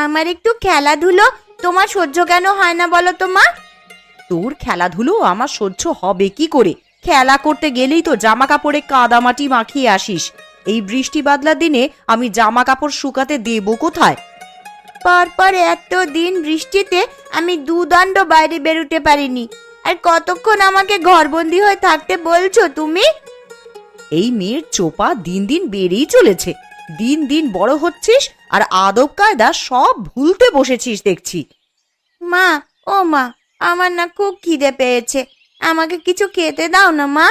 আমার একটু খেলাধুলো তোমার সহ্য কেন হয় না বলো তো মা? তোর খেলাধুলো আমার সহ্য হবে কি করে? খেলা করতে গেলেই তো জামা কাপড়ে কাদামাটি মাখিয়ে আসিস। এই বৃষ্টি বাদলার দিনে আমি জামা কাপড় শুকাতে দেবো কোথায়? পরপর এত দিন বৃষ্টিতে আমি দুদণ্ড বাইরে বেরোতে পারিনি, আর কতক্ষণ আমাকে ঘরবন্দি হয়ে থাকতে বলছো তুমি? এই মেয়ের চোপা দিন দিন বেড়েই চলেছে। দিন দিন বড় হচ্ছিস আর আদব কায়দা সব ভুলতে বসেছিস দেখছি। মা, ও মা, আমার না খুব খিদে পেয়েছে, আমাকে কিছু খেতে দাও না মা।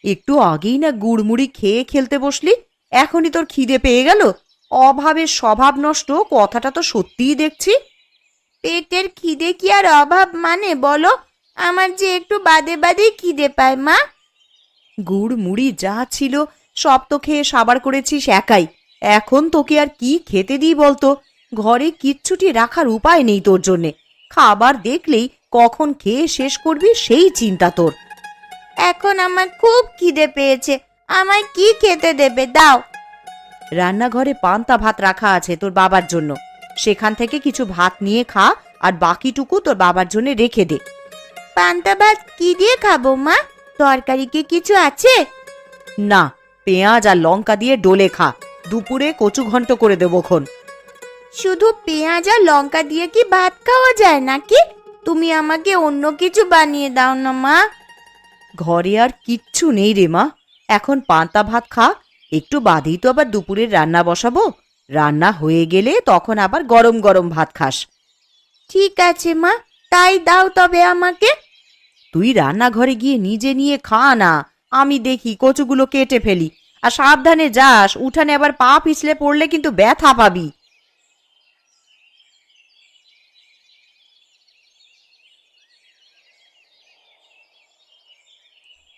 একটু আগেই না গুড়মুড়ি খেয়ে খেলতে বসলি, এখনই তোর খিদে পেয়ে গেল? অভাবের স্বভাব নষ্ট কথাটা তো সত্যিই দেখছি। পেটের খিদে কি আর অভাব মানে বলো? আমার যে একটু বাদে বাদেই খিদে পায় মা। গুড় মুড়ি যা ছিল সব তো খেয়ে সাবার করেছিস একাই। এখন তোকে আর কি খেতে দিই বলতো? ঘরে কিচ্ছুটি রাখার উপায় নেই তোর জন্যে। খাবার দেখলেই কখন খেয়ে শেষ করবি সেই চিন্তা তোর। এখন আমার খুব খিদে পেয়েছে, আমায় কি খেতে দেবে দাও। রান্নাঘরে পান্তা ভাত রাখা আছে তোর বাবার জন্য, সেখান থেকে কিছু ভাত নিয়ে খা, আর বাকিটুকু তোর বাবার জন্য রেখে দে। পান্তা ভাত কি দিয়ে খাবো মা? তরকারি কি কিছু আছে? না, পেঁয়াজ আর লঙ্কা দিয়ে ডোলে খা। দুপুরে কচু ঘন্ট করে দেবো খন। শুধু পেঁয়াজ আর লঙ্কা দিয়ে কি ভাত খাওয়া যায় নাকি? তুমি আমাকে অন্য কিছু বানিয়ে দাও না মা। ঘরে আর কিচ্ছু নেই রে মা, এখন পান্তা ভাত খা। একটু বাদেই তো আবার দুপুরের রান্না বসাবো। রান্না হয়ে গেলে তখন আবার গরম গরম ভাত খাস। ঠিক আছে মা, তাই দাও তবে আমাকে। তুই রান্নাঘরে গিয়ে নিজে নিয়ে খা না, আমি দেখি কচুগুলো কেটে ফেলি। আর সাবধানে যাস, উঠানে আবার পা পিছলে পড়লে কিন্তু ব্যথা পাবি।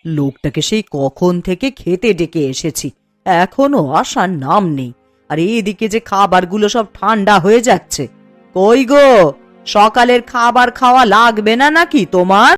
লোকটাকে সেই কখন থেকে খেতে ডেকে এসেছি, এখনো আসার নাম নেই। আর এদিকে যে খাবারগুলো সব ঠান্ডা হয়ে যাচ্ছে। কই গো, সকালের খাবার খাওয়া লাগবে না নাকি তোমার?